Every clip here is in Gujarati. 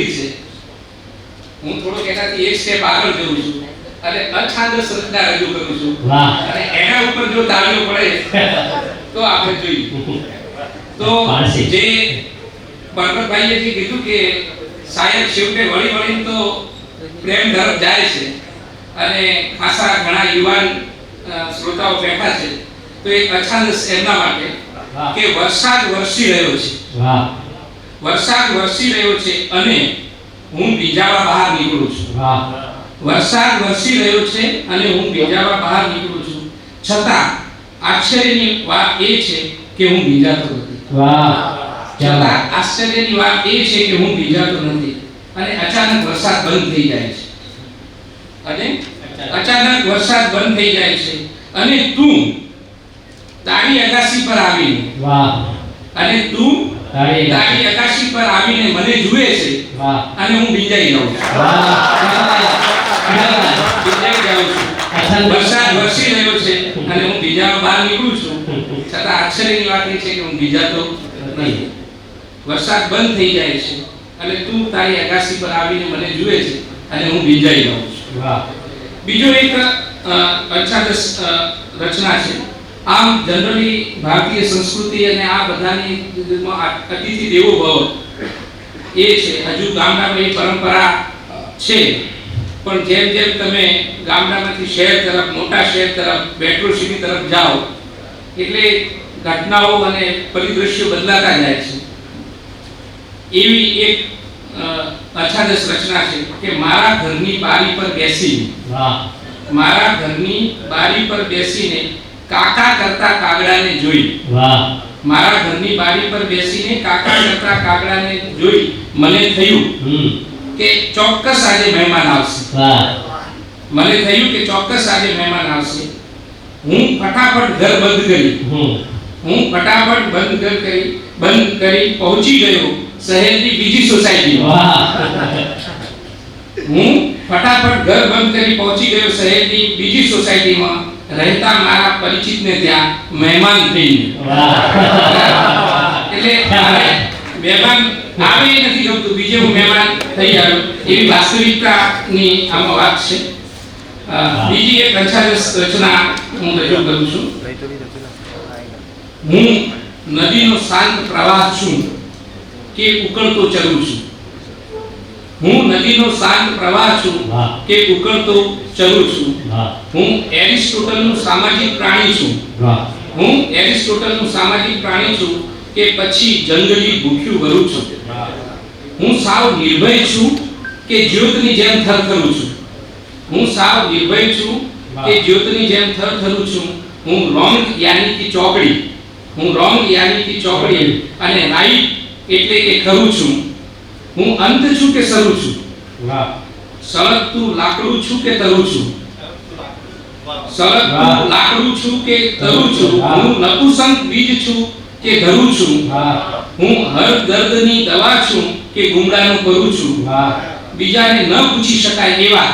વિપરીત છે. હું થોડોક એનાથી એક સ્ટેપ આગળ જઉં છું અને અછાંદસ રચના રજૂ કરું છું. અને એના ઉપર જો તાળીઓ પડે તો આપણે જોઈએ. તો જે પરબતભાઈએ જે કીધું કે સાહેબ છેવટે વળી વળીને તો પ્રેમ તરફ જાય છે અને ખાસા ઘણા યુવાન શ્રોતાઓ બેઠા છે, તો એક અછાંદસ એમના માટે કે વરસાદ વરસી રહ્યો છે. વરસાદ વરસી રહ્યો છે અને હું ભીંજાવા બહાર નીકળું છું. વરસાદ વરસી રહ્યો છે અને હું ભીંજાવા બહાર નીકળું છું, છતાં આશ્ચર્યની વાત એ છે કે હું ભીંજાતો નથી. છતાં આશ્ચર્યની વાત એ છે કે હું ભીંજાતો નથી. અને અચાનક વરસાદ બંધ થઈ જાય છે. અને અચાનક વરસાદ બંધ થઈ જાય છે અને તું તારી અગાસી પર આવીને અને તું તારી અગાસી પર આવીને મને જુએ છે અને હું ભીંજાઈ જાઉં છું. વરસાદ વરસી રહ્યો છે અને હું ભીંજાવા બહાર નીકળું છું, છતાં આશ્ચર્યની વાત એ છે કે હું ભીંજાતો નહીં. વરસાદ બંધ થઈ જાય છે અને તું તારી અગાસી પર આવીને મને જુએ છે અને હું ભીંજાઈ જાઉં છું. બીજો એક અછાંદસ રચના છે. આમ જનરલી ભારતીય સંસ્કૃતિ અને આ બધાની અતિથિ દેવો ભવ એ છે. હજુ ગામડામાં એ પરંપરા છે, પણ જેમ જેમ તમે ગામડામાંથી શહેર તરફ, મોટા શહેર તરફ, મેટ્રો સિટી તરફ જાઓ એટલે ઘટનાઓ અને પરિદૃશ્યો બદલાતા જાય છે. એવી એક અછાંદસ રચના છે કે મારા ઘરની બારી પર બેસીને મારા ઘરની બારી પર બેસીને કાકા કરતા કાગડાને જોઈ. મારા ઘરની બારી પર બેસીને કાકા કરતા કાગડાને જોઈ મને થયું કે ચોક્કસ આજે મહેમાન આવશે. મને થયું કે ચોક્કસ આજે મહેમાન આવશે. હું ફટાફટ ઘર બંધ કરી પહોંચી ગયો શહેરની બીજી સોસાયટીમાં. હું ફટાફટ ઘર બંધ કરી પહોંચી ગયો શહેરની બીજી સોસાયટીમાં રહેતા મારા પરિચિતને ત્યાં મહેમાન થઈને. એટલે મહેમાન આવે નથી ગમતું, બીજે હું મહેમાન થઈ આવ્યો, એવી વાસ્તવિકતાની આમાં વાત છે. બીજી એક અછાંદસ રચના હું રજૂ કરું છું. હું નદીનો શાંત પ્રવાહ છું કે ઉકળતો ચરું છું. હું નદીનો શાંત પ્રવાહ છું કે ઉકળતો ચરું છું. હું એરિસ્ટોટલનું સામાજિક પ્રાણી છું. હું એરિસ્ટોટલનું સામાજિક પ્રાણી છું કે પછી જંગલી ભૂખ્યું વરું છું. હું સાવ નિર્ભય છું કે જ્યોતની જેમ થરથરું છું. હું સાવ નિર્ભય છું કે જ્યોતની જેમ થરથરું છું. હું રોંગ યાની કે ચોકડી અને રાઈટ એટલે કે ખરું છું. હું અંત છું કે શરૂ છું. સળગતું લાકડું છું કે તરું છું. હું નપુસંક બીજ છું કે ધરું છું. હું હર દર્દની દવા છું કે ગુમડાનું કરું છું. બીજાને ન પૂછી શકાય એવા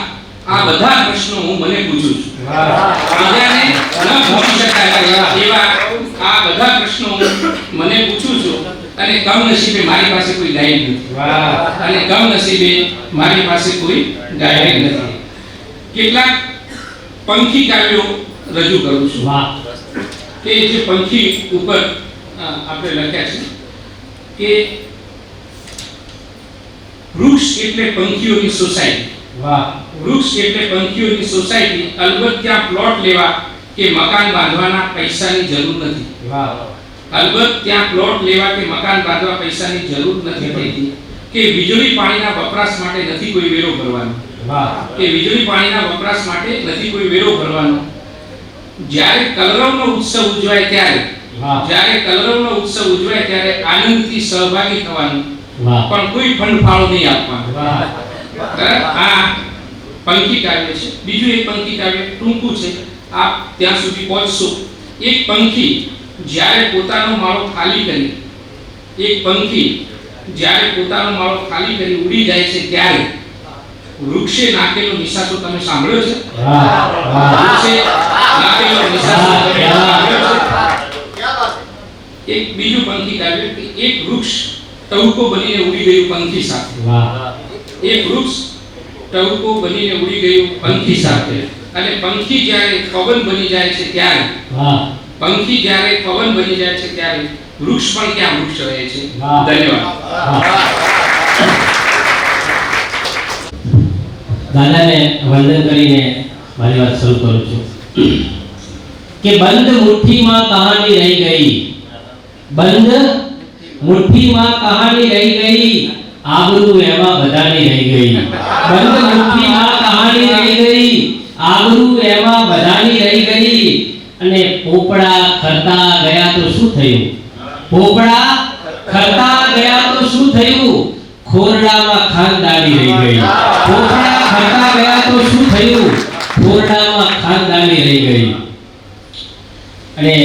આ બધા પ્રશ્નો હું મને પૂછું છું. બીજાને ન પૂછી શકાય એવા આ બધા પ્રશ્નો હું મને પૂછું છું. અને કમનસીબે મારી પાસે કોઈ ગાઈડ નથી. કેટલાક પંખી કાવ્યો રજૂ કરું છું કે જે પંખી ઉપર આપણે લખ્યા છે કે વૃક્ષ એટલે પંખીઓની સોસાયટી. અલબત્ત ત્યાં પ્લોટ લેવા કે મકાન બાંધવાના પૈસાની જરૂર નથી. કે વીજળી પાણીના વપરાશ માટે નથી કોઈ વેરો ભરવાનો. જ્યારે કલરવનો ઉત્સવ ઉજવાય ત્યારે આનંદથી સહભાગી થવાનું, પણ કોઈ ફંડ ફાળો નહીં આપવાનો. આ પંખી કાવ્ય છે. બીજું એક પંખી કાવ્ય ટૂંકું છે, આપ ત્યાં સુધી પહોંચશો. એક પંખી જ્યારે પોતાનો માળો ખાલી કરી ઉડી જાય છે ત્યારે વૃક્ષે નાખેલો નિશાસો તમે સાંભળ્યો છે? એક બીજું પંખી કાવ્ય કે એક વૃક્ષ ટહુકો બનીને ઉડી ગયું પંખી સાથે. વાહ. એક વૃક્ષ ટહુકો બનીને ઉડી ગયું પંખી સાથે. અને પંખી જ્યારે પવન બની જાય છે ત્યારે, વાહ. પંખી જ્યારે પવન બની જાય છે ત્યારે વૃક્ષ પણ ક્યાં વૃક્ષ રહે છે. વાહ. ધન્યવાદ. દાદાને વંદન કરીને મારી વાત શરૂ કરું છું કે બંધ મુઠ્ઠીમાં કહાની રહી ગઈ, બંધ મુઠ્ઠીમાં કહાની રહી ગઈ, આબરૂ એમાં બધાની રહી ગઈ. બંધ મુઠ્ઠીમાં કહાની રહી ગઈ, આબરૂ એમાં બધાની રહી ગઈ. અને પોપડા ખરતા ગયા તો શું થયું? પોપડા ખરતા ગયા તો શું થયું? ખોરડામાં ખાનદાની રહી ગઈ. પોપડા ખરતા ગયા તો શું થયું? ખોરડામાં ખાનદાની રહી ગઈ. અને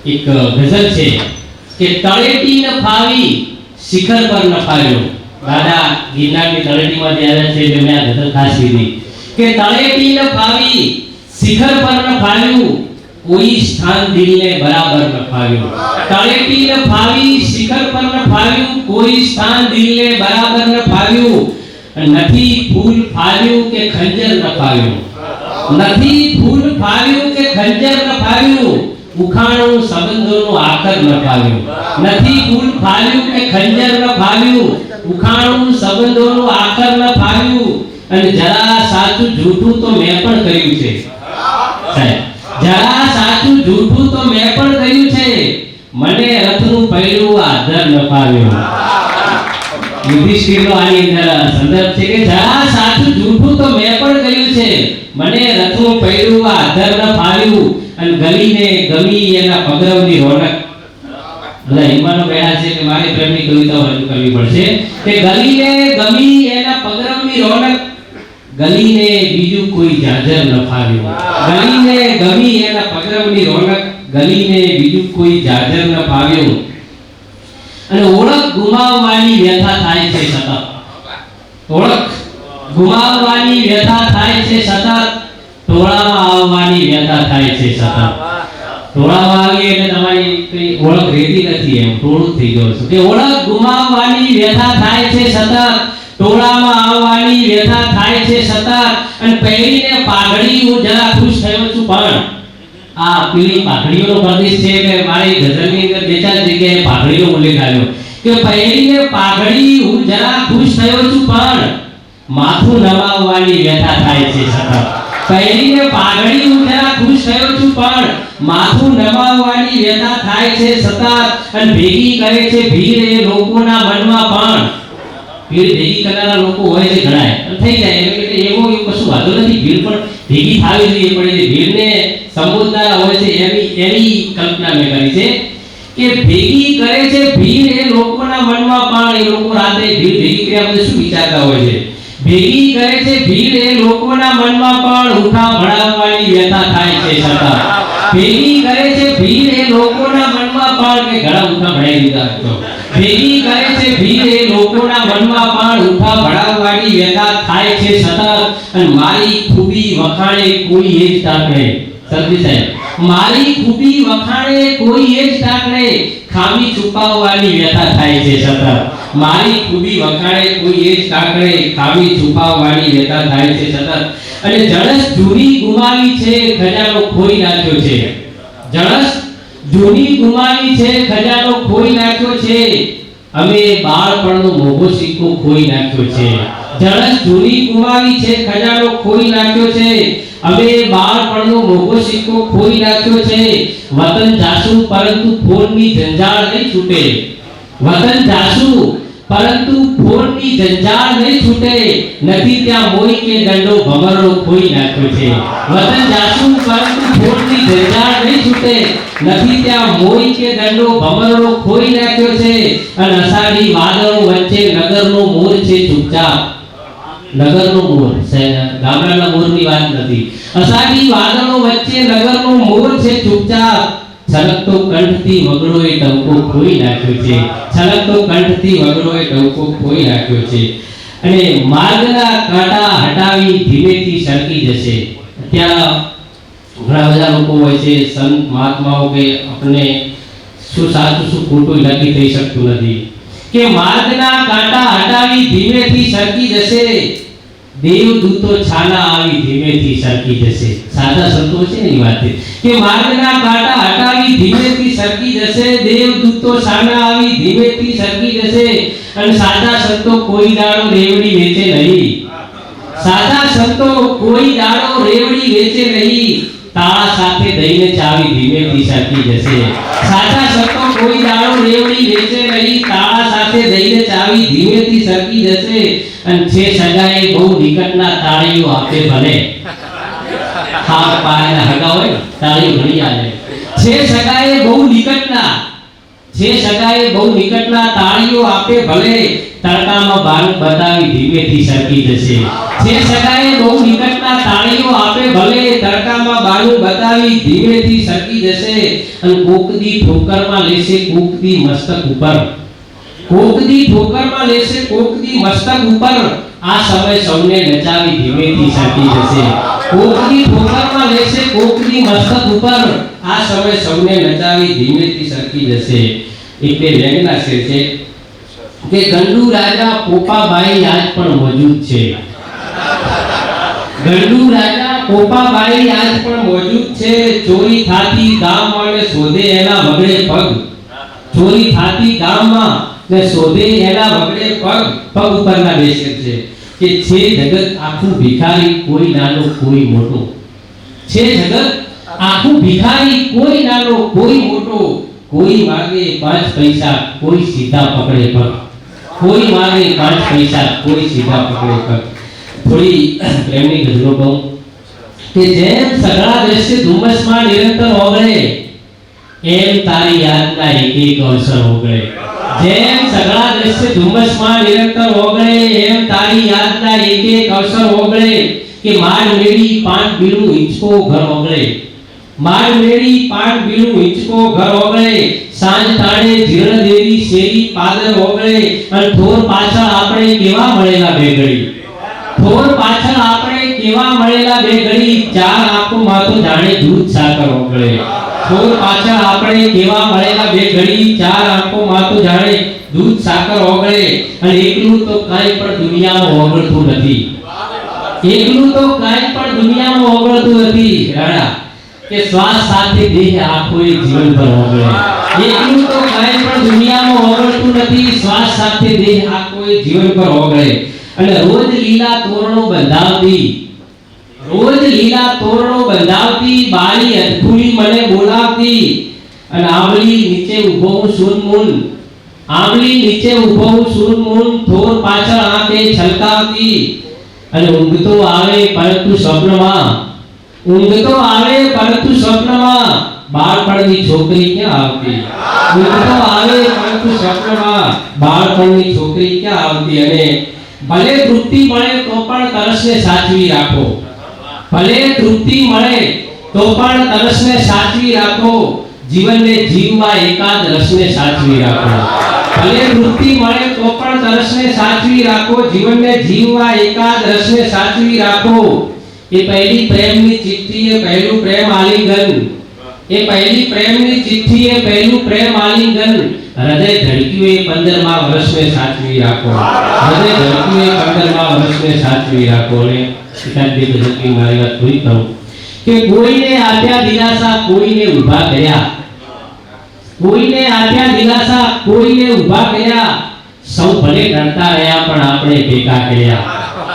એક ગઝલ છે કે તળેટી ન ફાવી શિખર પર ન ફાવ્યો. દાદા ગિરનારની તળેટીમાં જ્યારે છે એટલે મેં આ ગઝલ ખાસ કીધી કે તળેટી ન ફાવી શિખર પર ન ફાવ્યું, કોઈ સ્થાન દિલને બરાબર ન ફાવ્યું. તળેટી ન ફાવી શિખર પર ન ફાવ્યું, કોઈ સ્થાન દિલને બરાબર ન ફાવ્યું. નથી ફૂલ ફાવ્યું કે ખંજર ન ફાવ્યું, નથી ફૂલ ફાવ્યું કે ખંજર ન ફાવ્યું, ઉખાણું સંબંધોનું આખર ન ફાવ્યું. નથી ફૂલ ફાવ્યું કે ખંજર ન ફાવ્યું, ઉખાણું સંબંધોનું આખર ન ફાવ્યું. અને જરા સાચું જૂઠું તો મેં પણ કર્યું છે સાહેબ, જરા સાચું જૂઠું તો મેં પણ કર્યું છે, મને રથનું પૈડું આદર ન ફાવ્યું. યુધિષ્ઠિરનો આની અંદર સંદર્ભ છે કે જરા સાચું જૂઠું તો મેં પણ કર્યું છે, મને રથનું પૈડું આદર ન ફાવ્યું. અને ગલીને ગમી એના પગરવની રોનક. બધા હિમાનો બેઠા છે કે મારી પ્રેમની કવિતાઓ રજૂ કરવી પડશે કે ગલીને ગમી એના પગરવની રોનક, ગલીને બીજું કોઈ જાજર ન ફાવ્યું. ગલીને ગમી એના પગરવની રોનક, ગલીને બીજું કોઈ જાજર ન ફાવ્યું. અને ઓળખ ગુમાવવાની વ્યથા થાય છે સતત, ઓળખ ગુમાવવાની વ્યથા થાય છે સતત, ટોળામાં આવવાની વ્યથા થાય છે સતત. ટોળામાં આવી એટલે તમારી કઈ ઓળખ રહેતી નથી, એમ ટોળું થઈ ગયું છે કે ઓળખ ગુમાવવાની વ્યથા થાય છે સતત, ટોળામાં આવવાની વ્યથા થાય છે સતત. અને પહેરીને પાઘડી હું જરા ખુશ થયો છું, પણ આ પીળી પાઘડીઓનો પ્રદેશ છે કે મારી ગઝલની અંદર બે ચાર જગ્યાએ પાઘડીનો ઉલ્લેખ આવ્યો કે પહેરીને પાઘડી હું જરા ખુશ થયો છું, પણ માથું નમાવવાની વ્યથા થાય છે સતત. પહેરીને પાઘડી હું જરા ખુશ થયો છું, પણ માથું નમાવવાની વ્યથા થાય છે સતત. અને ભેગી કરે છે ભીડ એ લોકોના મનમાં, પણ ભીડ ભેગી કરનારા લોકો હોય છે ઘણા, થઈ જાય એટલે એવો કશું વાંધો નથી. ભીડ પણ ભેગી થવી જોઈએ, પણ એ ભીડને સંબોધનારા હોય છે એવી કલ્પના મેં કરી છે કે ભેગી કરે છે ભીડ એ લોકોના મનમાં, પણ એ લોકો રાતે ભીડ ભેગી કર્યા પછી શું વિચારતા હોય છે? ભેગી કરે છે ભીડ એ લોકોના મનમાં, પણ ઉઠા ભણાવવાની વ્યથા થાય છે સતત. ભેગી કરે છે ભીડ એ લોકોના મનમાં, પણ કે ઘણા ઉઠા ભણાવી દીધા તો ભેગી કરે છે ભીડ એ લોકોના મનમાં, પણ ઉઠા ભણાવવાની વ્યથા થાય છે સતત. અને મારી ખૂબી વખાણે કોઈ એ જ ટાંકણે, સરજી સાહેબ, મારી ખૂબી વખાણે કોઈ એ જ ટાંકણે, ખામી છુપાવવાની વ્યથા થાય છે સતત. મારી ખૂબી વખાણે કોઈ એ જ ટાંકણે, ખામી છુપાવવાની વ્યથા થાય છે સતત. અને જણસ જૂની ગુમાવી છે, ખજાનો ખોઈ નાખ્યો છે. જણસ જૂની ગુમાવી છે, ખજાનો ખોઈ નાખ્યો છે, અમે બાળપણનો મોભો સિક્કો ખોઈ નાખ્યો છે. જણસ જૂની ગુમાવી છે, ખજાનો ખોઈ નાખ્યો છે, અમે બાળપણનો મોભો સિક્કો ખોઈ નાખ્યો છે. વતન જાશું પરંતુ ફોનની જંજાળ નહીં છૂટે, વતન જાશું પરંતુ ફોનની જંજાળ નહીં છૂટે, નથી ત્યાં મોઈ કે દંડો ભમરડો ખોઈ નાખ્યો છે. વતન જાશું પરંતુ ફોનની જંજાળ નહીં છૂટે, નથી ત્યાં મોઈ કે દંડો ભમરડો ખોઈ નાખ્યો છે. અને અષાઢી વાદળો વચ્ચે નગરનો મોર છે ચૂપચાપ, નગરનો મોર, ગામડાના મોરની વાત નથી. અષાઢી વાદળો વચ્ચે નગરનો મોર છે ચૂપચાપ, છલકતો કંઠથી વગડોએ ટંકો ખોઈ નાખ્યો છે, છલકતો કંઠથી વગડોએ ટંકો ખોઈ નાખ્યો છે. અને માર્ગના કાંટા હટાવી ધીમેથી સરકી જશે. ત્યાં ઘણા બધા લોકો હોય છે, સંત મહાત્માઓ, કે આપણે શું સાચું શું ખોટું નક્કી થઈ શકતું નથી. કે માર્ગના કાંટા હટાવી ધીમેથી સરકી જશે, દેવદૂતો છાના આવી ધીમેથી સરકી જશે. સાચા સંતો છે એની વાત છે કે માર્ગના કાંટા હટાવી ધીમેથી સરકી જશે, દેવદૂતો છાના આવી ધીમેથી સરકી જશે. અને સાચા સંતો કોઈ દાડો રેવડી વેચે નહીં. સાચા સંતો કોઈ દાડો રેવડી વેચે નહીં, તાળા સાથે દઈને ચાવી ધીમેથી સરકી જશે. સાચા સંતો કોઈ દાડો રેવડી વેચે નહીં, તાળા સાથે દઈને ચાવી ધીમેથી સરકી જશે. અને છે સગાએ બહુ નિકટના તાળીઓ આપે ભલે, ખાવા પાયના હગા હોય તાળીઓ ઘણી આવે. છે સગાએ બહુ નિકટના, છે સગાએ બહુ નિકટના તાળીઓ આપે ભલે, તડકામાં બારું બતાવી ધીમેથી સરકી જશે. છે સગાએ બહુ નિકટના તાળીઓ આપે ભલે, તડકામાં બારું બતાવી ધીમેથી સરકી જશે. અને કોકદી ઠોકરમાં લેશે કોકદી મસ્તક ઉપર, કોકદી ઠોકરમાં લેશે કોકદી મસ્તક ઉપર, આ સમય સૌને નચાવી ધીમેથી સરકી જશે. કોકદી ઠોકરમાં લેશે કોકદી મસ્તક ઉપર, આ સમય સૌને નચાવી ધીમેથી સરકી જશે. એટલે વ્યંગના શેર છે કે ગંડુ રાજા પોપાબાઈ આજ પણ મોજૂદ છે. ગંડુ રાજા પોપાબાઈ આજ પણ મોજૂદ છે. ચોરી થાતી ગામમાં ને શોધે એના વગડે પગ, ચોરી થાતી ગામમાં ને શોધે એના વગડે પગ. પગ ઉપરના બેસે છે કે છે જગત આખું ભિખારી, કોઈ નાનો કોઈ મોટો. છે જગત આખું ભિખારી, કોઈ નાનો કોઈ મોટો. કોઈ માગે 5 પૈસા કોઈ સીધા પકડે પગ, કોઈ માગે 5 પૈસા કોઈ સીધા પકડે પગ. થોડી પ્રેમની ગઝલો કહું કે જેમ સગળા દ્રશ્ય ધુમ્મસમાં નિરંતર ઓગળે, એમ તારી યાદના એક એક અવસર ઓગળે. જેમ સગળા દ્રશ્ય ધુમ્મસમાં નિરંતર ઓગળે, એમ તારી યાદના એક એક અવસર ઓગળે. કે માડ મેળી 5 બીડું હિંચકો ઘર ઓગળે, માડ મેળી 5 બીડું હિંચકો ઘર ઓગળે. સાંજ તાણે જીર્ણ દેવી શેરી પાદર ઓગળે. અને થોર પાછળ આપણે કેવા મળેલા બે ઘડી, થોર પાછળ આપણે કેવા મળેલા બે ઘડી. ચાર આંખોમાં તો જાણે દૂધ સાકર ઓગળે. થોર પાછળ આપણે કેવા મળેલા બે ઘડી. ચાર આંખોમાં તો જાણે દૂધ સાકર ઓગળે. અને એકલું તો કાંઈ પણ દુનિયામાં ઓગળતું નથી, એકલું તો કાંઈ પણ દુનિયામાં ઓગળતું નથી. રાણા કે શ્વાસ સાથે દેહ આખોએ જીવનભર ઓગળે. એકલું તો કાંઈ પણ દુનિયામાં ઓગળતું નથી, શ્વાસ સાથે દેહ આખોએ જીવનભર ઓગળે. અને રોજ લીલા તોરણો બંધાવતી, રોજ લીલા તોરણો બંધાવતી, બાળી અધખુલી મને બોલાવતી. અને આંબલી નીચે ઊભો હું સૂનમૂન, આંબલી નીચે ઊભો હું સૂનમૂન, થોર પાછળ આંખે છલકાવતી. અને ઊંઘ તો આવે પરંતુ સ્વપ્નમાં, ઊંઘ તો આવે પરંતુ સ્વપ્નમાં, બાળપણની છોકરી ક્યાં આવતી. ઊંઘ તો આવે પરંતુ સ્વપ્નમાં, બાળપણની છોકરી ક્યાં આવતી. અને ભલે તૃપ્તિ મળે તો પણ તરસને સાચવી રાખો, ભલે તૃપ્તિ મળે તો પણ તરસને સાચવી રાખો. જીવનને જીવવા એકાદ રસને સાચવી રાખો. ભલે તૃપ્તિ મળે તો પણ તરસને સાચવી રાખો. જીવનને જીવવા એકાદ રસને સાચવી રાખો. એ પહેલી પ્રેમની ચિઠ્ઠી એ પહેલું પ્રેમ આલિંગન, એ પહેલી પ્રેમની ચિઠ્ઠી એ પહેલું પ્રેમ આલિંગન. હૃદય ધડક્યું એ 15મા વર્ષને સાચવી રાખો, હૃદય ધડક્યું એ 15મા વર્ષને સાચવી રાખો. અને એકાદી બજેટની મારી વાત પૂરી કરું કે કોઈને આપ્યા દિલાસા કોઈને ઊભા કર્યા, કોઈને આપ્યા દિલાસા કોઈને ઊભા કર્યા. સૌ ભલે ડરતા રહ્યા પણ આપણે ભેગા કર્યા.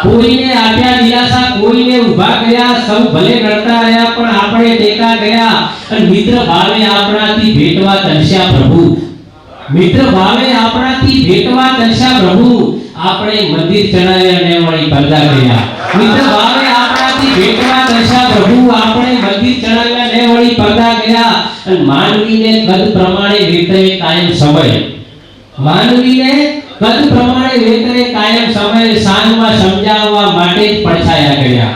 કોઈને આપ્યા દિલાસા કોઈને ઊભા કર્યા. સૌ ભલે ડરતા રહ્યા પણ આપણે ભેગા કર્યા. અને મિત્ર ભાવે આપણાથી ભેટવા તરસ્યા પ્રભુ, મિત્ર ભાવે આપણાથી ભેટવા તરસ્યા પ્રભુ. આપણે મંદિર ચણાવ્યા ને વળી પડદા કર્યા. મિત્ર ભાવે આપણાથી ભેટવા તરસ્યા પ્રભુ. આપણે મંદિર ચણાવ્યા ને વળી પડદા કર્યા. અને માનવીને કદ પ્રમાણે વેતરે કાયમ સમય, માનવીને કદ પ્રમાણે વેતરે કાયમ સમય. સાંજમાં સમજાવવા માટે જ પડછાયા કર્યા.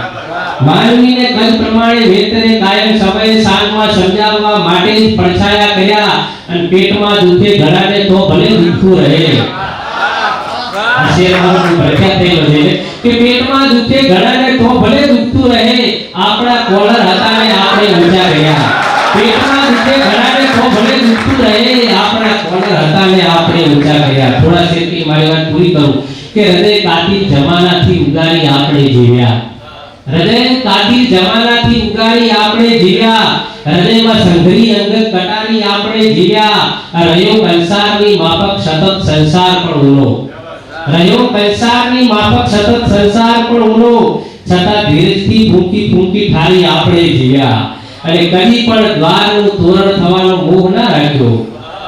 માનવીને કદ પ્રમાણે વેતરે કાયમ સમય. સાંજમાં સમજાવવા માટે જ પડછાયા કર્યા. અને પેટમાં દુખે ઘડાને તો ભલે દુખતું રહે. શેરવાનું પ્રખ્યાત થયેલો છે કે પેટમાં દુખે ઘડાને તો ભલે દુખતું રહે. આપણા કોલર હતા ને આપણે ઊંચા ગયા. પેટમાં દુખે ઘડાને તો ભલે ચાલતું રહે આપણા કોલર હતા ને આપણે ઊંચા કર્યા. થોડા સેકન્ડ મારી વાત પૂરી કરું કે હૃદય કાતિલ જમાનાથી ઉગારી આપણે જીવ્યા. હૃદય કાતિલ જમાનાથી ઉગારી આપણે જીવ્યા. હૃદયમાં સંઘરી અંગત કટારી આપણે જીવ્યા. રહ્યો કંસારની માફક સતત સંસાર પણ ઊનો. રહ્યો કંસારની માફક સતત સંસાર પણ ઊનો. છતાં ધીરજથી ફૂંકી ફૂંકી ઠારી આપણે જીવ્યા. અને કદી પણ દ્વારનું તોરણ થવાનો મોહ ના રાખ્યો.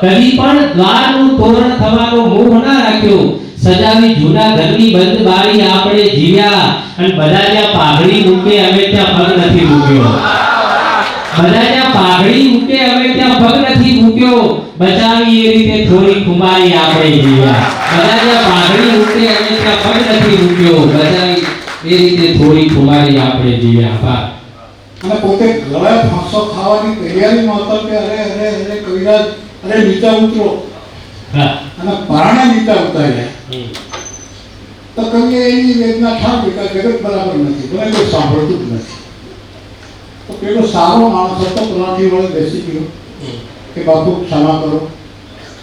કદી પણ દ્વારનું તોરણ થવાનો મોહ ના રાખ્યો. સજાવી જૂના ઘરની બંધ બારી આપણે જીવ્યા. અને બધા જ્યાં પાઘડી મૂકે અમે ત્યાં પગ નથી મૂક્યો. બધા જ્યાં પાઘડી મૂકે અમે ત્યાં પગ નથી મૂક્યો. બચાવી એ રીતે થોડી ખુમારી આપણે જીવ્યા. બધા જ્યાં પાઘડી મૂકે અમે ત્યાં પગ નથી મૂક્યો. બચાવી એ રીતે થોડી ખુમારી આપણે જીવ્યા. અને પોતે ગળે ફાંસો ખાવાની તૈયારીમાં હતો કે અરે અરે અરે કવિરાજ અરે નીચા ઉતરો. અને પારણે નીચા ઉતાર્યા તો કવિએ એની વેદના ઠાવી કે જગત બરાબર નથી, મને કોઈ સાંભળતું જ નથી. તો પેલો સારો માણસ હતો, પલાઠી વડે બેસી ગયો કે બાપુ ક્ષમા કરો,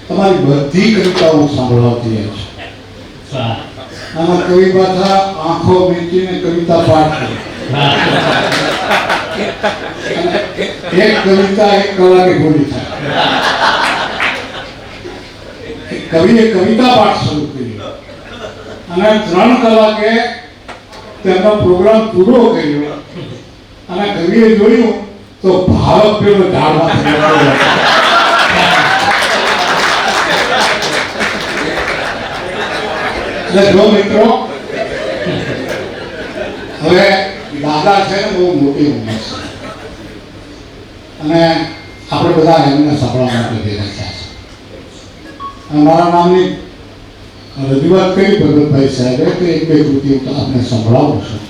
તમારી બધી કવિતાઓ સાંભળવા તૈયાર છે. આમાં કવિ પાછા આંખો મીચીને કવિતા પાઠ કરે. એક કવિતા 1 કલાકે પૂરી થાય. કવિએ કવિતા પાઠ શરૂ કર્યો અને 3 કલાકે તેમનો પ્રોગ્રામ પૂરો કર્યો. અને કવિએ જોયું તો ભાવક પેલો ઝાડમાંથી નીકળ્યો. એટલે જો મિત્રો, હવે દાદા છે ને બહુ મોટી ઉંમર છે અને આપણે બધા એમને સાંભળવા માટે ભેગા થયા છે. મારા નામની રજૂઆત કરી ભગતભાઈ સાહેબે કે 1-2 કૃતિઓ આપણે સંભળાવું છું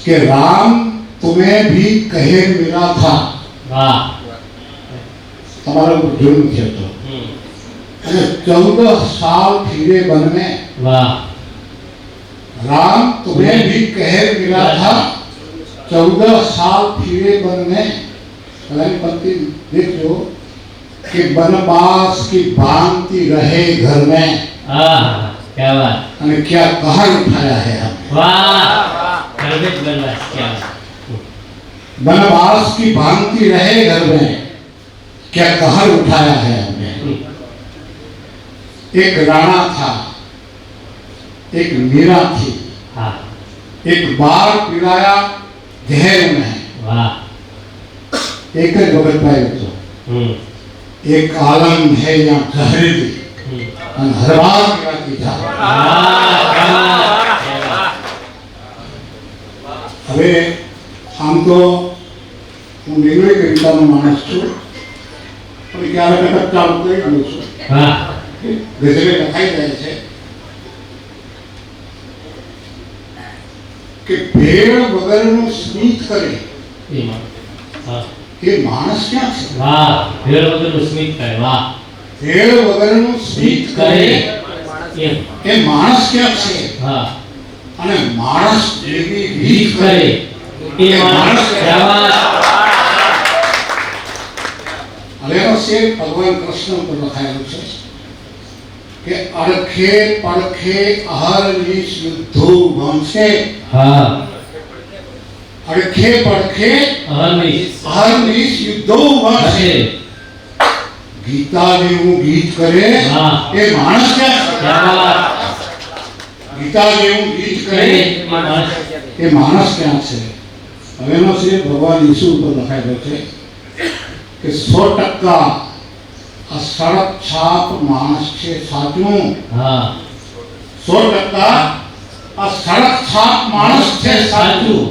કે રામ तुम्हें भी कहे मिला था. વાહ. તમારો જન્મ થયો હતો અને 14 साल फिरे वन में. વાહ. राम तुम्हें भी कहे मिला था, 14 साल फिरे वन में. पहली पंक्ति देखो कि बनवास की भांति रहे घर में. क्या बात. અને क्या कहर उठाया है हम. वाह. गरबेज बनवास. क्या बात. बनवास की भांति रहे घर में, क्या कहर उठाया है हमने. एक राणा था, एक मीरा थी, हाँ. एक बार पिलाया जहर में. वाह. एक भगत भाई तो एक आलम है या जहरीली અને હર વાર પીવાતી જા. હવે આમ તો હું નિર્ણય કવિતાનો માણસ છું, પણ ક્યારેક અટક ચાલુ કરી દઉં છું. ગઝલે લખાઈ જાય છે કે ભેળ વગરનું સ્મિત કરે એ માણસ ક્યાં છે. વાહ. ભેળ વગરનું સ્મિત કરે. વાહ. ભેળ વગરનું સ્મિત કરે એ માણસ ક્યાં છે. હા. અને માણસ જેવી રીત કરે કરે એ માણસ. क्या बात. હવે એનો શેર ભગવાન કૃષ્ણ ઉપર લખાયેલો છે કે અડખે પડખે અહર્નિશ યુદ્ધો વંશે. હા. અડખે પડખે અહર્નિશ યુદ્ધો વંશે. ગીતા જેવું ગીત કરે હા. એ માણસ ક્યાં છે. क्या बात. ગીતા જેવું ગીત કરે એ માણસ ક્યાં છે. હવે એનો શેર ભગવાન ઈસુ ઉપર લખાયેલો છે કે 100% આ સડક છાપ માણસ છે સાચું. હા. 100% આ સડક છાપ માણસ છે સાચું.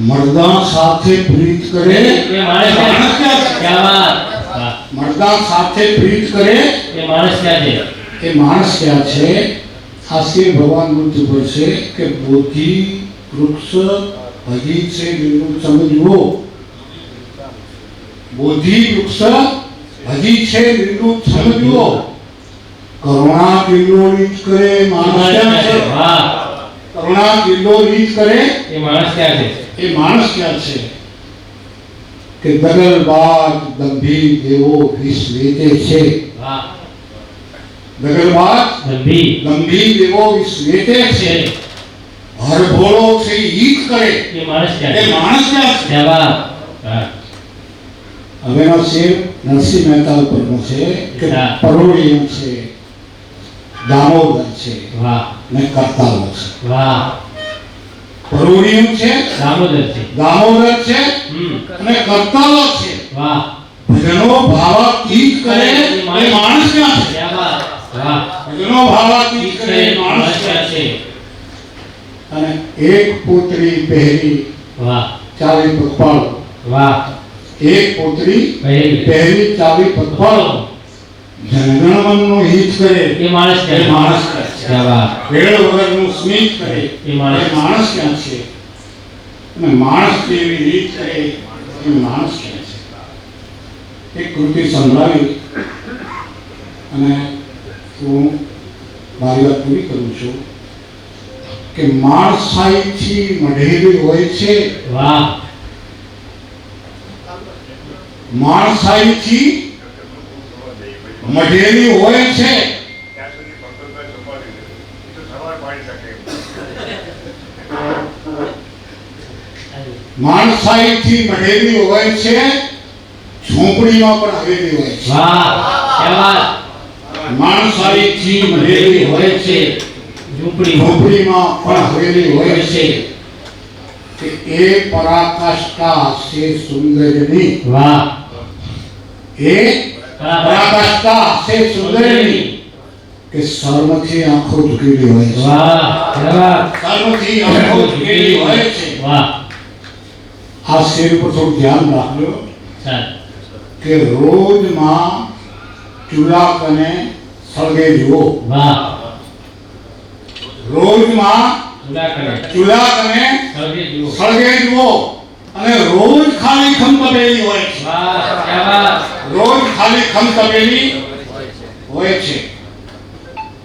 મર્દા સાથે પ્રીત કરે એ માણસ માણસ ક્યાં છે. क्या बात. વાહ. મર્દા સાથે પ્રીત કરે એ માણસ ક્યાં છે. એ માણસ ક્યાં છે. આ શેર ભગવાન બુદ્ધ ઉપર છે કે બોધિ વૃક્ષ હજી છે લીલું સમજવો. બોધિ વૃક્ષ હજી છે લીલું સમજવો. કરુણા કિલ્લોલિત કરે માણસ ક્યાં છે. વાહ. કરુણા કિલ્લોલિત કરે એ માણસ ક્યાં છે. એ માણસ ક્યાં છે. કે દગલબાજ દંભી દેવો વિષ વેચે છે. વાહ. દગલબાજ દંભી દંભી દેવો વિષ વેચે છે. હરભોળો છે હિત કરે એ માણસ એ ક્યાં માણસ ક્યાં છે? છે? વાહ. હા. હવેનો શેર નરસિંહ મહેતા ઉપરનો છે કે હા. પરોળિયું છે, દામોદર છે વાહ. ને કરતાલો છે. વાહ. પરોળિયું છે, દામોદર છે. દામોદર છે હમ. અને કરતાલો છે. વાહ. ભજનો ભાવાતીત કરે એ માણસ ક્યાં છે? ક્યાં વાહ. વાહ. ભજનો ભાવાતીત કરે એ માણસ ક્યાં છે? અને એક પુત્રી પહેરી વાહ. ચાવી પગપાળો, વાહ. એક પુત્રી પહેરી પહેરી ચાવી પગપાળો, જનગણમનનું હિત કરે એ માણસ એ ક્યાં માણસ ક્યાં છે? ક્યાં વાહ. વેળ વગરનું સ્મિત કરે એ માણસ. એ માણસ ક્યાં છે? અને માણસ જેવી રીત કરે એ માણસ ક્યાં છે? એક કૃતિ સંભળાવી અને હું મારી વાત પૂરી કરું છું કે માણસાઈથી મઢેલી હોય છે, વાહ. માણસાઈથી મઢેલી હોય છે, માણસાઈથી મઢેલી હોય છે, ઝૂંપડીમાં પણ હવેલી હોય છે. વાહ. ક્યાં વાત. માણસાઈથી મઢેલી હોય છે, ઝૂંપડી ઝૂંપડીમાં પણ હવેલી હોય છે કે એ પરાકાષ્ઠા છે સુંદરની, વાહ. એ પરાકાષ્ઠા છે સુંદરની કે સર્વથી આંખો ઝૂકેલી હોય છે. વાહ. ક્યાં વાત. સર્વથી આંખો ઝૂકેલી હોય છે. વાહ. આ શેર પર થોડું ધ્યાન રાખજો ચાલ. કે રોજમાં ચૂલા કને સળગે જુઓ, વાહ. રોજમાં ચૂલા કરે ચૂલા કને સળગે જુઓ. સળગે જુઓ અને રોજ ખાલી ખમ તપેલી હોય છે. વાહ. ક્યાં વાત. રોજ ખાલી ખમ તપેલી હોય છે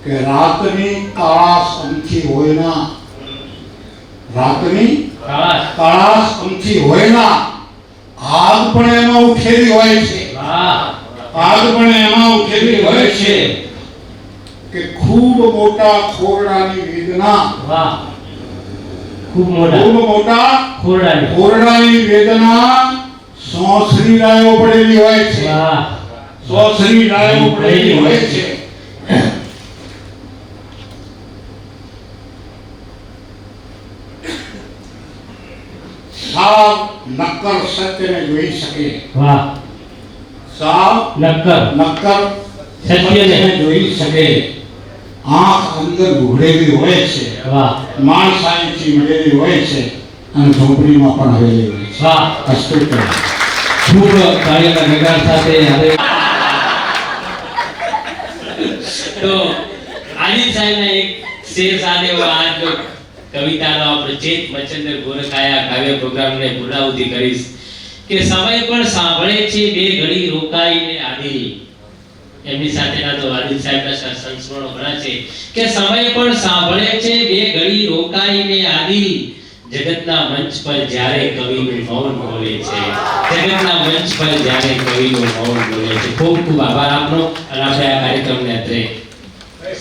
કે રાતની કાળાશ અમથી હોય ના, રાતની કાળાશ. કાળાશ અમથી હોય ના, આગ પણ એમાં ઉઠેલી હોય છે, વાહ. આગ પણ એમાં ઉઠેલી હોય છે કે ખૂબ મોટા ખોરડાની વેદના, વાહ. ખૂબ મોટા ખૂબ મોટા ખોરડાની. ખોરડાની વેદના સોસરી રાયો પડેલી હોય છે, વાહ. સોસરી રાયો પડેલી હોય છે. સાવ નક્કર સત્યને જોઈ શકે, વાહ. સાવ નક્કર નક્કર સત્યને સત્યને જોઈ શકે, આંખ અંદર ઘૂરેલી હોય છે, વાહ. માણસાઈથી મળેલી હોય છે અને ઝૂંપડીમાં પણ હવેલી હોય છે. વાહ. અસ્તુત ખૂબ કાર્યના ગગાર સાથે હવે તો આદિલ સાહેબના એક શેર સાથે હું આજ કવિતાનો આપણે ચેત મચ્છંદર ગોરખાયા કાવ્ય પ્રોગ્રામને પૂર્ણાહુતિ કરીશ કે સમય પણ સાંભળે છે બે ઘડી રોકાઈને આદિલ. એમની સાથેના તો આદિલ સાહેબના સંસ્મરણો ઘણા છે કે સમય પણ સાંભળે છે બે ઘડી રોકાઈને આદિલ. જગતના મંચ પર જ્યારે કવિનું મૌન બોલે છે, જગતના મંચ પર જ્યારે કવિનું મૌન બોલે છે. ખૂબ ખૂબ આભાર આપનો અને આપણે આ કાર્યક્રમને અત્રે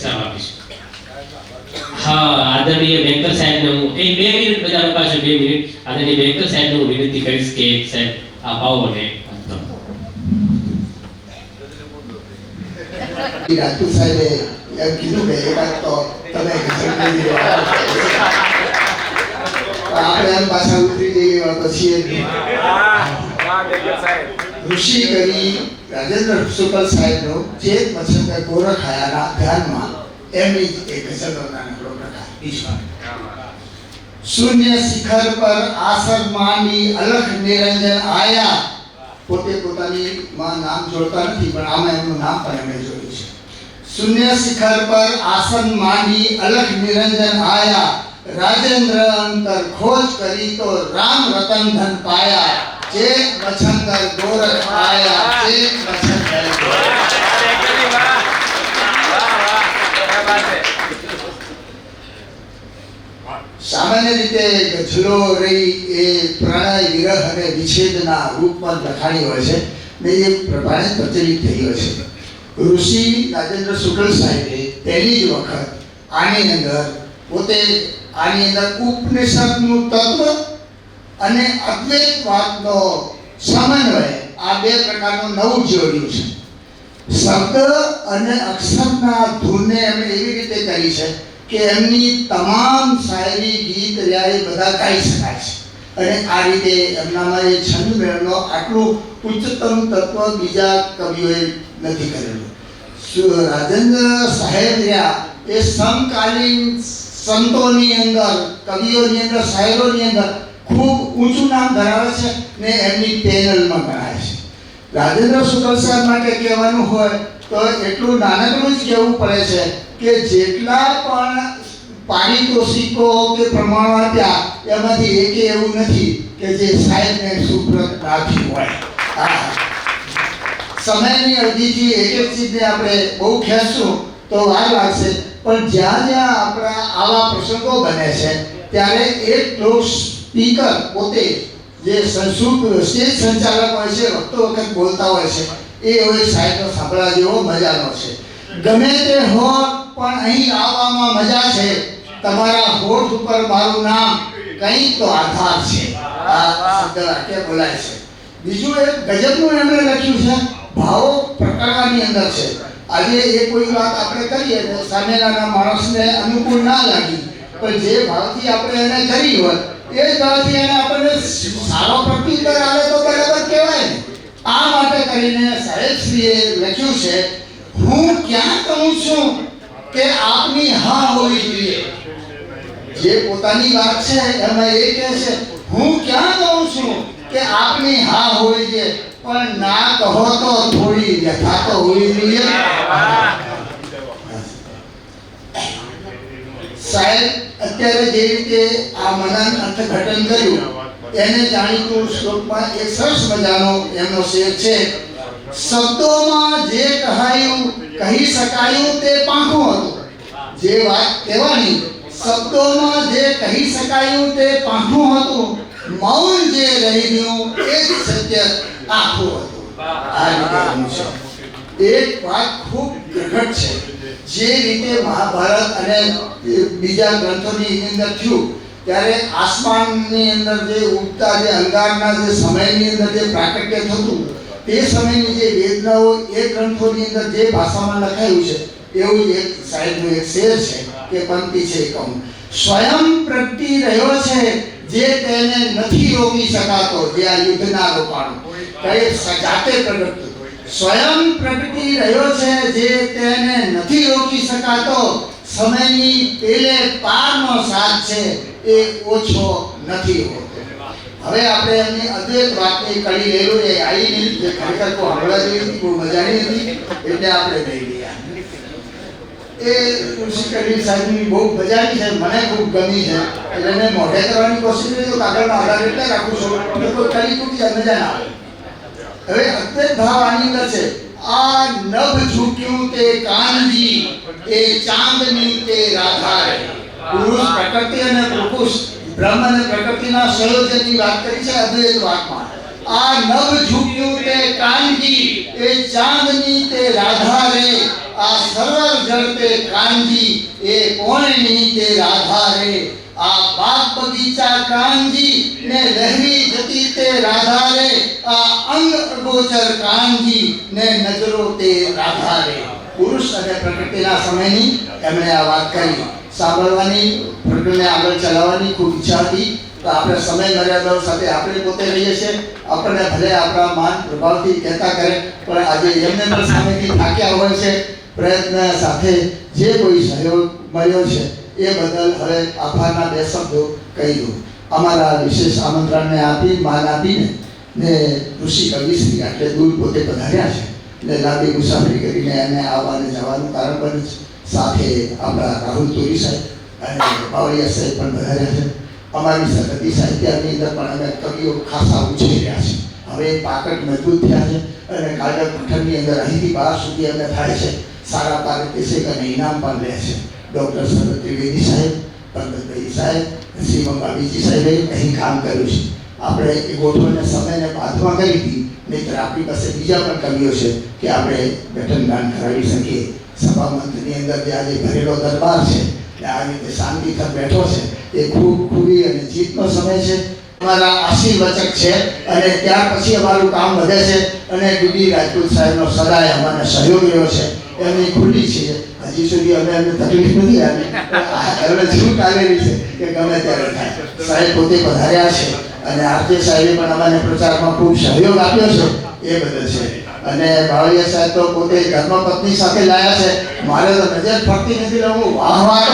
સમાપીશું. હા, આદરણીય બેંકર સાહેબને હું એક 2 મિનિટ બધા રોકાશો, 2 મિનિટ. આદરણીય બેંકર સાહેબને હું વિનંતી કરીશ કે એક સાહેબ આપાઓ અને રાજપૂત સાહેબે એમ કીધું કે એકાદ તો તમે આપણે એમ પાછા ઉતરી જઈએ પછી ઋષિ કવિ રાજેન્દ્ર શુક્લ સાહેબનો ચેત મચ્છંદર ગોરખાયાના ધ્યાનમાં એમની એક ગઝલનો નાનકડો પ્રકાર. શૂન્ય શિખર પર આસન માંડી અલખ નિરંજન આયા. પોતે પોતાની માં નામ જોડતા નથી પણ આમાં એમનું નામ પણ એમણે જોડ્યું છે. શૂન્ય શિખર પર આસન માંડી અલખ નિરંજન આયા. રાજેન્દ્ર અંતર ખોજ કરી તો રામ રતન ધન પાયા. જે મચ્છંદર ગોરખ આયા, જે મચ્છંદર સામાન્ય રીતે રીતે ગઝલો રહી એ પ્રણય વિરહ અને વિચ્છેદના રૂપમાં લખાણી હોય છે ને એ પ્રમાણે પ્રચલિત થઈ હોય છે. ઋષિ રાજેન્દ્ર શુક્લ સાહેબે પહેલી જ વખત આની અંદર પોતે આની અંદર ઉપનિષદનું તત્વ અને અદ્વૈતવાદનો સમન્વય આ બે પ્રકારનું નવું જોડ્યું છે. શબ્દ અને અક્ષરના ધૂનને એમણે એવી રીતે કરી છે કે એમની તમામ શાયરી ગીત રહ્યા બધા ગાઈ શકાય છે. અને આ રીતે એમનામાં એ છંદ મેળનો આટલું ઉચ્ચતમ તત્વ બીજા કવિઓએ નથી કરેલું. રાજેન્દ્ર સાહેબ રહ્યા એ સમકાલીન સંતોની અંદર, કવિઓની અંદર, શાયરોની અંદર ખૂબ ઊંચું નામ ધરાવે છે ને એમની પેનલમાં ગણાય છે. રાજેન્દ્ર શુક્લ સાહેબ માટે કહેવાનું હોય તો એટલું નાનકડું જ કહેવું પડે છે કે જેટલા પણ પારિતોષિકો કે પ્રમાણ આપ્યા એમાંથી એકે એવું નથી કે જે સાહેબને સુપ્રત રાખ્યું હોય. સમયની અવધિથી એક એક ચીજને આપણે બહુ ખેંચશું તો વાર લાગશે, પણ જ્યાં જ્યાં આપણા આવા પ્રસંગો બને છે ત્યારે એક લોક સ્પીકર પોતે જે સ્ટેજ સંચાલક હોય છે, વખતો વખત બોલતા હોય છે, એ હવે સાહેબનો સાંભળવા જેવો મજાનો છે. ગમે તે હોત પણ અહીં આવવામાં મજા છે, તમારા હોઠ ઉપર મારું નામ કંઈક તો આધાર છે. આ શબ્દ વાક્ય બોલાય છે. બીજું એક ગજબનું એમણે લખ્યું છે, ભાવો પ્રકરણની અંદર છે. આજે એ કોઈ વાત આપણે કરીએ તો સામેના માણસને અનુકૂળ ના લાગી, પણ જે ભાવથી આપણે એને કરી હોય એ જ ભાવથી એને આપણને સારો પ્રત્યુત્તર આવે તો બરાબર કહેવાય ને. આ માટે કરીને સાહેબશ્રીએ લખ્યું છે, હું ક્યાં કહું છું કે આપની હા હોવી જોઈએ. જે પોતાની વાત છે એમાં એ કહે છે, હું ક્યાં કહું છું કે આપની હા હોવી જોઈએ, પણ ના કહો તો થોડી વ્યથા તો હોવી જોઈએ. સાહેબ અત્યારે જે રીતે આ મનન અર્થઘટન કર્યું એને જાણીતું શ્લોકમાં એક સરસ મજાનો એમનો શેર છે, શબ્દોમાં જે કહાયું કહી શકાયું તે પાંખું હતું. જે વાત કહેવાની શબ્દોમાં જે કહી શકાયું તે પાંખું હતું, મૌન જે રહી ગયું એ જ સત્ય આખું હતું. આ રીતે એક વાત ખૂબ પ્રગટ છે. જે રીતે મહાભારત અને બીજા ગ્રંથોની અંદર થયું ત્યારે આસમાનની અંદર જે ઉગતા જે અંગારના જે સમયની અંદર જે પ્રાકટ્ય થતું તે સમયની જે વેદનાઓ એ ગ્રંથોની અંદર જે ભાષામાં લખાયું છે એવું એક સાહેબનું એક શેર છે કે પંક્તિ છે, કહું, સ્વયં પ્રગટી રહ્યો છે જે તેને નથી રોકી શકાતો. જે આ યુદ્ધના રોકાણો કઈ જાતે પ્રગટ, સ્વયં પ્રગટી રહ્યો છે જે તેને નથી રોકી શકાતો. સમયની પેલે પારનો સાથ છે એ ઓછો નથી હોતો. હવે આપણે એમની અદ્વૈત વાતની કડી લેલું એ આવીને જે ખરેખર તો હમણાં જેવી હતી, બહુ મજાની હતી એટલે આપણે લઈ ગયા. એ ઋષિ કડી સાહેબની બહુ મજાની છે, મને ખૂબ ગમી છે એટલે મેં મોઢે કરવાની કોશિશ કરી તો કાગળમાં આધાર એટલે રાખું છું એટલે કોઈ કરી તૂટી જાય મજા ના આવે. હવે અદ્વૈત ભાવ આની અંદર છે, આ નભ ઝૂક્યું તે કાનજી એ ચાંદની તે રાધા રે. પુરુષ પ્રકૃતિ અને પુરુષ બ્રહ્મ અને પ્રકૃતિના સંયોજનની વાત કરી છે અદ્વૈત વાતમાં. આ નભ ઝૂક્યું તે કાનજી એ ચાંદની તે રાધા રે. આ સરળ જળ તે કાનજી એ કોણની તે રાધા રે. આ બાગ બગીચા કાનજી ને લહેરી જતી તે રાધા રે. આ અંગ અગોચર કાનજી ને નજરો તે રાધા રે. પુરુષ અને પ્રકૃતિના સમયની એમણે આ વાત કરી. સાંભળવાની, પ્રકૃતિને આગળ ચલાવવાની ખૂબ ઈચ્છા હતી તો આપણે સમય મર્યાદાઓ સાથે આપણે પોતે રહીએ છીએ. આપણને ભલે આપણા માન પ્રભાવથી કહેતા કરે પણ આજે એમને પણ સામેથી થાક્યા હોય છે. પ્રયત્ન સાથે જે કોઈ સહયોગ મળ્યો છે એ બદલ હવે આભારના બે શબ્દો કહી દઉં. અમારા વિશેષ આમંત્રણને આપી માન આપીને ને ઋષિ કવિશ્રી આટલે દૂર પોતે પધાર્યા છે ને લાંબી મુસાફરી કરીને એને આવવાને જવાનું કારણ બને છે. સાથે આપણા રાહુલ તોરી સાહેબ અને બાવળિયા સાહેબ પણ પધાર્યા છે. અમારી સખતી સાહિત્યની અંદર પણ અમે કવિઓ ખાસા ઉછળી રહ્યા છે. હવે પાકટ મજબૂત થયા છે અને કાગળ પઠનની અંદર અહીંથી બહાર સુધી અમે થાય છે. સારા પારિતોષિક અને ઇનામ પણ લે છે. ડૉક્ટર સરસ્વતી ત્રિવેદી સાહેબ પંકજભાઈ સાહેબ, શ્રી મંગાવીજી સાહેબે અહીં કામ કર્યું છે. આપણે એ ગોઠવણને સમયને બાદમાં કરી હતી, નહીંતર આપણી પાસે બીજા પણ કવિઓ છે કે આપણે બેઠક દાન કરાવી શકીએ. સભા મંચની અંદર જે આજે ભરેલો દરબાર છે, આ રીતે શાંતિથી બેઠો છે, એ ખૂબ ખૂબી અને જીતનો સમય છે. અમારા આશીર્વચક છે અને ત્યાર પછી અમારું કામ વધે છે. અને ડીડી રાજપૂત સાહેબનો સદાય અમને સહયોગ રહ્યો છે, એમની ખુલ્લી છે. હજી સુધી અમે એમને તકલીફ નથી આવી, એમને છૂટ આવેલી છે કે ગમે ત્યારે થાય. સાહેબ પોતે પધાર્યા છે અને આરજે સાહેબે પણ અમને પ્રચારમાં ખૂબ સહયોગ આપ્યો છે, એ બદલ છે. અને બાવળિયા સાહેબ તો પોતે ધર્મપત્ની સાથે લાયા છે. મારે તો નજર ફરતી નથી, હું વાહ વાહ